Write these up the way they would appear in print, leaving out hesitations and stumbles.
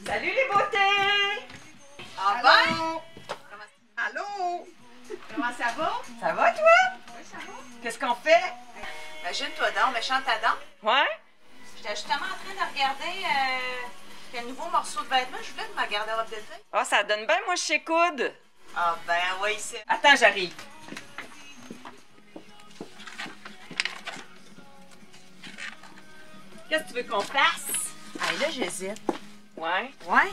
Salut les beautés! Ah ben! Allô? Comment ça va? Ça va toi? Oui, ça va. Qu'est-ce qu'on fait? Imagine-toi donc, méchante à dents. Ouais? J'étais justement en train de regarder quel nouveau morceau de vêtement je voulais de ma garde-robe d'été. Ah, ça donne bien moi chez Coude. Ah ben, ouais, ici. Attends, j'arrive. Qu'est-ce que tu veux qu'on fasse? Ah, là, j'hésite. Ouais? Ouais.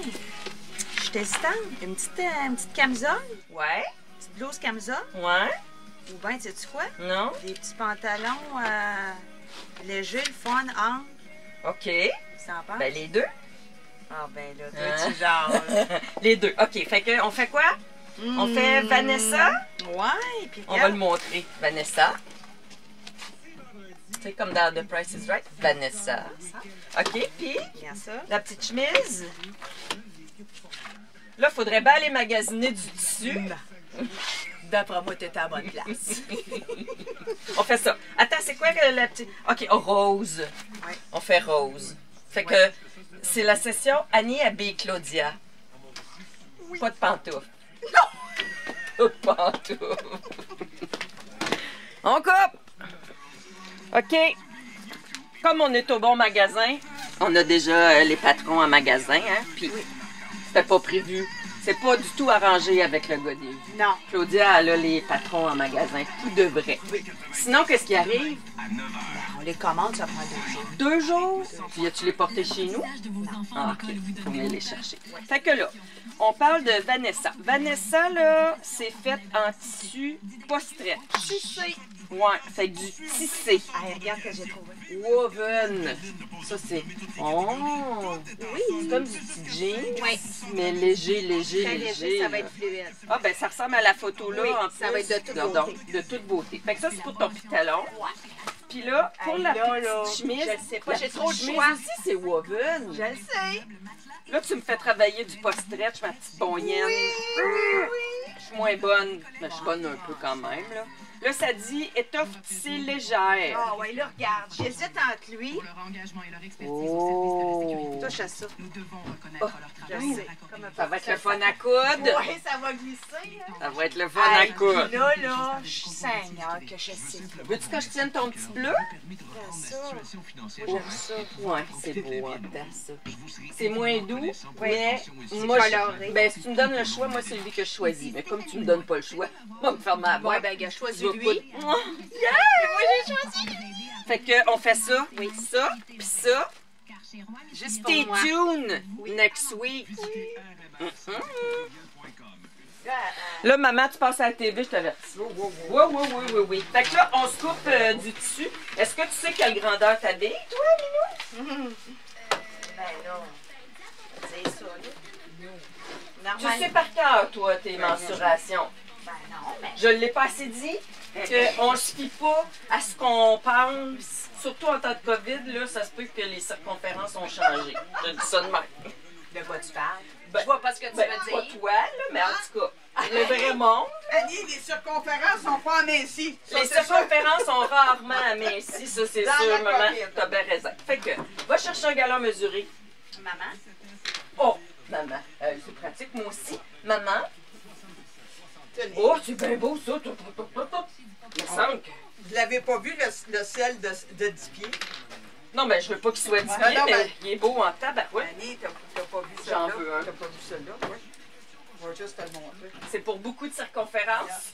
Je suis hésitante. Une petite camisole, Ouais? une petite blouse camisole. Ouais? Ou bien, sais-tu quoi? Non? Des petits pantalons légers, le fun, ample. OK. Ça en passe? Ben les deux. Ah ben là, Hein? toi, tu genre. Les deux. OK. Fait que on fait quoi? On fait Vanessa? Ouais, puis On va le montrer. Vanessa. C'est comme dans The Price is Right. Vanessa. OK, puis Bien ça. la petite chemise. Là, il faudrait bien aller magasiner du tissu. D'après moi, t'étais à la bonne place. On fait ça. Attends, c'est quoi que la petite... OK, oh, rose. Ouais. On fait rose. Fait que c'est la session Annie habille Claudia. Pas de pantoufles. Non! Pas de pantoufles. On coupe! OK. Comme on est au bon magasin, on a déjà les patrons en magasin, hein? Puis c'était pas prévu. C'est pas du tout arrangé avec le gars des vues. Non. Claudia, elle a les patrons en magasin, tout de vrai. Sinon, qu'est-ce qui arrive? On les commande, ça prend 2 jours. 2 jours? Puis as-tu les portés chez nous? Ah, OK. Faut venir les chercher. Fait que là, on parle de Vanessa. Vanessa, là, c'est fait en tissu pas stretch. Tissé. Ouais, fait du tissé. Allez, regarde ce que j'ai trouvé. Woven. Ça, c'est... Oh! Oui. C'est comme du petit jean, Oui. mais léger, léger, Très léger, ça va là. être fluide. Ah, ben ça ressemble à la photo là, Oui, en ça plus. va être de toute Donc, beauté. de toute beauté. Fait que ça, c'est pour ton pantalon. Puis là, pour Hey, la là, petite là, chemise, je le sais pas, la j'ai petite trop de chemise choix. aussi, c'est woven. Je le sais. Là, tu me fais travailler du post-stretch, ma petite bonnienne. Je suis moins bonne, mais je suis bonne un peu quand même, là. Là, ça dit étoffe tissée légère. Ah ouais, là, regarde. J'hésite entre lui. Oh! Touche à ça. Je sais. Comme un Ça va être le fun à coudre. Oui, ça va glisser. Hein. Ça va être le fun à Hey, coudre. puis là, je suis Seigneur que je sais pas. Veux-tu que je tienne ton petit bleu? Regarde ça. Moi, j'aime ça. Ouais, c'est beau, hein, ça. C'est moins doux, mais C'est moi, coloré. ben, si tu me donnes le choix, moi, c'est lui que je choisis. Mais comme tu me donnes pas le choix, on va me faire ma Ouais, boîte. ben, gars, choisis Je vais lui. pas- Moi, j'ai choisi. Fait que on fait ça, ça, puis ça. Juste pour Stay moi. tuned next week. Là, maman, tu passes à la TV, je t'avertis. Oui. Fait que là, on se coupe du tissu. Est-ce que tu sais quelle grandeur t'habilles, toi, Minou? Ben là, c'est ça, là. Tu sais par cœur, toi, tes mensurations. Ben non, mais... Je ne l'ai pas assez dit qu'on ne se fie pas à ce qu'on pense. Surtout en temps de COVID, là, ça se peut que les circonférences ont changé. Je dis ça de même. De quoi tu parles? Ben, Je vois pas ce que tu ben, veux pas dire. toi, là, mais en tout cas, le vrai monde. Annie, les circonférences sont pas amincies. Ça, Les c'est sûr. circonférences sont rarement amincies, ça c'est Dans sûr, la maman. COVID. T'as bien raison. Fait que, va chercher un galon mesuré. Maman? Oh, maman, c'est pratique, moi aussi. Maman, Tenez. oh, c'est bien beau ça. Il me semble que... Vous l'avez pas vu, le ciel de 10 pieds? Non, mais je veux pas qu'il soit 10 Ouais, pieds, non, mais ben- il est beau en tabarouette. Annie, t'as pas vu J'en celle-là? veux un. T'as pas vu celle-là? Oui. Je vais juste te le montrer. C'est pour beaucoup de circonférences.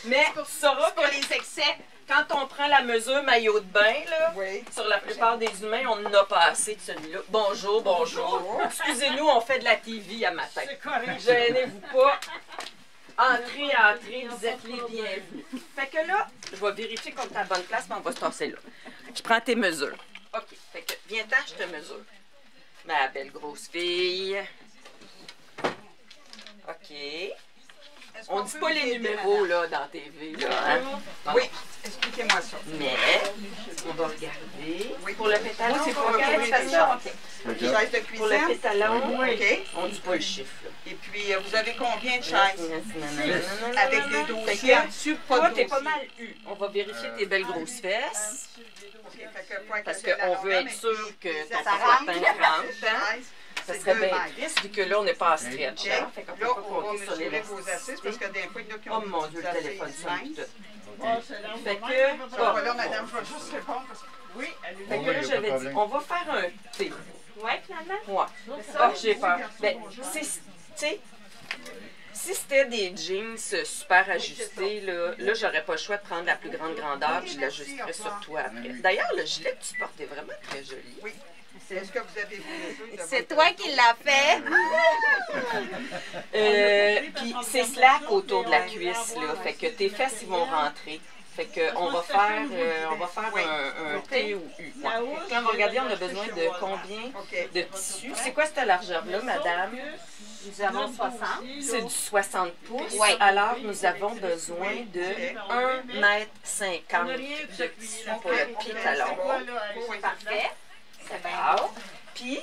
Mais tu sauras Pour que les excès. quand on prend la mesure maillot de bain, là, Oui. sur la plupart des humains, on n'en a pas assez de celui-là. Bonjour, bonjour. Excusez-nous, on fait de la TV à matin. C'est correct. Gênez-vous pas. Entrez, vous êtes les bienvenus. Fait que là, je vais vérifier qu'on est à la bonne place, mais on va se tasser là. Je prends tes mesures. OK. Fait que, viens-t'en, je te mesure. Ma belle grosse fille. OK. Est-ce On qu'on dit peut pas vous les aider, numéros, madame? là, dans TV, là, hein? Oui. Expliquez-moi ça. Mais, on va regarder. Oui. Pour le pétalon, Moi, c'est pour on va recouvrir regarder les ça. chars. OK. Les chaises de Pour le cuisine. pétalon, OK. on dit pas le chiffre, là. Et puis, vous avez combien de chaises? Avec des Fait dossiers en que, dessus, toi, pas de t'es pas dossier. mal eu. On va vérifier tes belles grosses fesses. OK, fait que pas Parce que la qu'on veut longueur, être mais sûr que les ton attaches, patin les rentre. chaises, Ça c'est serait 2 bien mètres. triste vu que là, on n'est pas en stretch. OK. Hein? Fait qu'on peut Là, pas on va compter sur les mesurer vos assises parce que des fois, il y en a qui ont Oh mon Dieu, des le assises téléphone sonne minces. tout. Fait Fait que. que, Ça va là, madame, je vais juste répondre parce que... Oui, allez. Fait que là, j'avais dit, on va faire un T. Ouais, finalement. Ouais. Ah, j'ai peur. Ben, tu sais, si c'était des jeans super ajustés, là j'aurais pas le choix de prendre la plus grande grandeur et je l'ajusterais sur toi après. D'ailleurs, le gilet que tu portes est vraiment très joli. Oui. Est-ce que vous avez vu les deux? C'est toi qui l'as fait. Puis c'est slack autour de la cuisse, là. Fait que tes fesses, ils vont rentrer. Fait que on va faire un T ou U. Ouais. Quand on va regarder, on a besoin de combien OK. de tissu. C'est quoi cette largeur-là, madame? Nous avons 60. C'est du 60 pouces. Ouais. Alors, nous avons besoin de 1,50 m de tissu pour le pétalon. Parfait. C'est bien. Wow. Puis,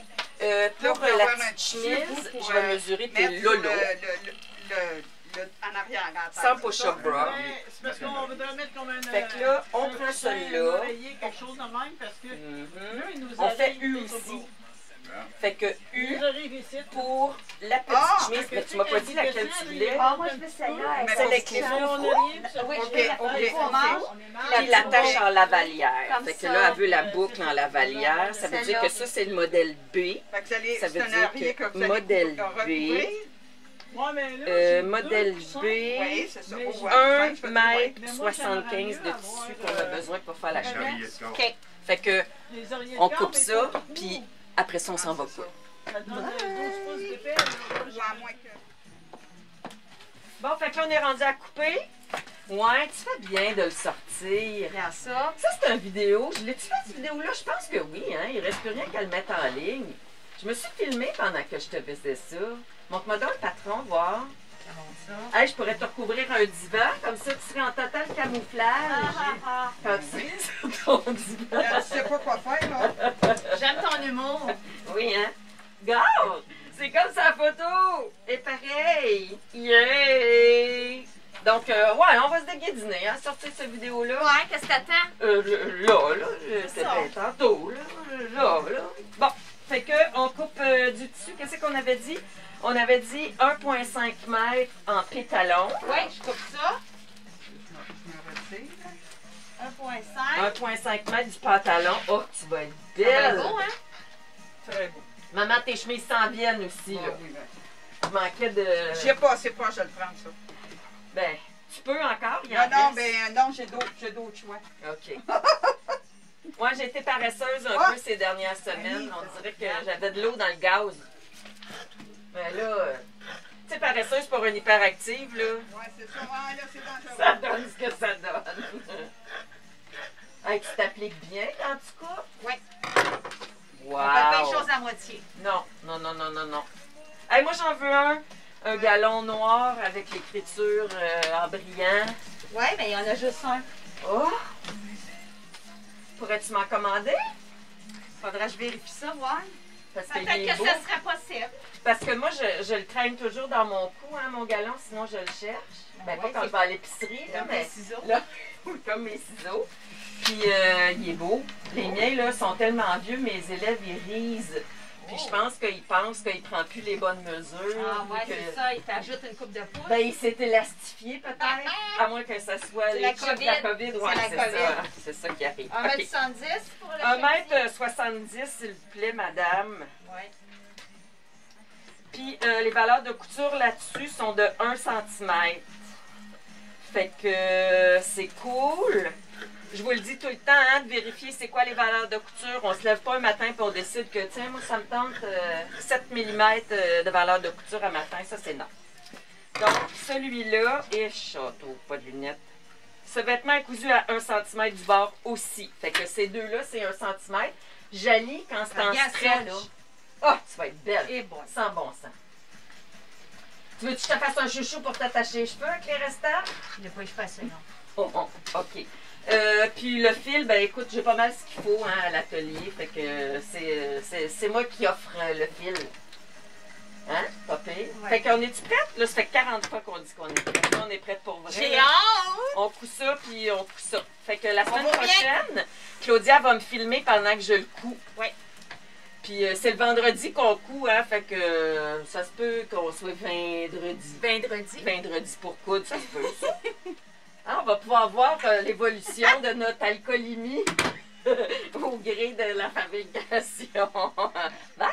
pour Là, la avoir un petite petit chemise, bout pour, je vais mesurer tes mettre lolos. en arrière, en tête, Sans c'est push-up ça? bra. C'est parce qu'on voudrait mettre comme un. Fait que là, on prend celui-là. Quelque chose de même parce que. Mhm. Là, il nous On fait arrive U des aussi. topos. Fait que Il U nous arrive ici. pour la petite Ah! chemise. Mais tu m'as pas dit laquelle tu voulais. Ah, moi, je veux celle-là. Mais Celle avec les On faux. arrive, ça Oui, fait je veux la OK, faire OK. au manche. Puis l'attache en lavalière. Comme Fait que ça. là, elle veut la boucle en lavalière. Ça veut dire que ça, c'est le modèle B. Fait que vous allez, Ça veut c'est un dire oreiller que que vous allez modèle recouvrir. Ouais, mais là, j'ai Modèle deux coussins. B. Oui, c'est ça. Mais Oh, j'ai ouais. 1 Je fais mètre Mais moi, 75 de j'aimerais tissu mieux qu'on a avoir, besoin pour faire la chemise. OK. Fait que Les oreillers de on corps, coupe mais ça, pas puis beaucoup. après ça, on s'en va coudre. Ça donne 12 pouces d'épais. là. Ou à moins que... Bon, fait que là, on est rendu à couper. Ouais, tu fais bien de le sortir. Regarde ça. Ça, c'est une vidéo. Je l'ai-tu fait, cette vidéo-là? Je pense que oui, hein. Il reste plus rien qu'à le mettre en ligne. Je me suis filmée pendant que je te faisais ça. Montre-moi donc le patron, voir. Hey, je pourrais te recouvrir un divan, comme ça, tu serais en total camouflage. Quand tu es sur ton divan. Là, tu sais pas quoi faire, là. J'aime ton humour. Oui, hein? Regarde! C'est comme sa photo! Et pareil! Yeah! Donc, ouais, on va se déguisiner, hein, sortir cette vidéo-là. Ouais, qu'est-ce que t'attends? Là, c'est ça. bien tantôt, là. Bon, fait que, on coupe du tissu. Qu'est-ce qu'on avait dit? On avait dit 1,5 m en pétalon. Ouais, je coupe ça. Je me retire. 1,5. 1,5 m du pantalon. Oh, tu vas être Ça va être belle! beau, hein? Très beau. Maman, tes chemises s'en viennent aussi, là. Oui, ben. Je manquais de... J'ai pas assez proche de le prendre, ça. Ben, tu peux encore, il y Non, en non, reste. ben non, j'ai d'autres choix. OK. Moi, j'ai été paresseuse un Ah! peu ces dernières semaines. On dirait que j'avais de l'eau dans le gaz. Mais là, tu sais, paresseuse pour une hyperactive, là, Ouais, c'est ça. Ouais, là, c'est dangereux. ça donne ce que ça donne. Hey, tu t'appliques bien quand tu coupes? Oui. Wow! On fait plein de choses à moitié. Non. Hey, moi, j'en veux un galon noir avec l'écriture en brillant. Oui, mais il y en a juste un. Oh! Pourrais-tu m'en commander? Faudrait que je vérifie ça, voir. Parce qu'il Peut-être est que beau. ça serait possible. Parce que moi, je le traîne toujours dans mon cou, hein, mon galon, sinon je le cherche. Ben, pas Ouais, quand c'est je vais à l'épicerie, là, comme mais des ciseaux. là, comme mes ciseaux. Puis, il est beau. Les miens, là, sont tellement vieux, mes élèves, ils risent. Puis, je pense qu'ils pensent qu'il ne prend plus les bonnes mesures. Ah, ouais, que- c'est ça. Il t'ajoute une coupe de pouce. Ben, il s'est élastifié, peut-être. À moins que ça soit C'est les la chiffres de la COVID. COVID. Ouais, C'est la c'est COVID. ça. C'est ça qui arrive. 1,70 m pour le 1,70 m, s'il vous plaît, madame. Oui. Puis les valeurs de couture là-dessus sont de 1 cm. Fait que c'est cool. Je vous le dis tout le temps, hein, de vérifier c'est quoi les valeurs de couture. On se lève pas un matin et on décide que, tiens, moi, ça me tente 7 mm de valeur de couture à matin. Ça, c'est non. Donc, celui-là, et château, pas de lunettes. Ce vêtement est cousu à 1 cm du bord aussi. Fait que ces deux-là, c'est 1 cm. Jali, quand c'est en Regarde ça, stretch. là. Ah, tu vas être belle. Et bon. Sans bon sens. Tu veux que je te fasse un chouchou pour t'attacher les cheveux avec les restants? Il ne faut pas que je fasse ça, non. Oh, OK. Puis le fil, ben écoute, j'ai pas mal ce qu'il faut hein, à l'atelier. Fait que c'est moi qui offre le fil. Hein? Pas pire. Ouais. Fait qu'on est-tu prête? Là, ça fait 40 fois qu'on dit qu'on est prête. Là, on est prête pour vrai. J'ai là. hâte! On coud ça, puis on coud ça. Fait que la semaine va bien. prochaine, Claudia va me filmer pendant que je le couds. Ouais. Puis c'est le vendredi qu'on coud, hein, fait que ça se peut qu'on soit vendredi. Vendredi pour coudre, ça se peut, ça. Hein, on va pouvoir voir l'évolution de notre alcoolémie au gré de la fabrication. Bye!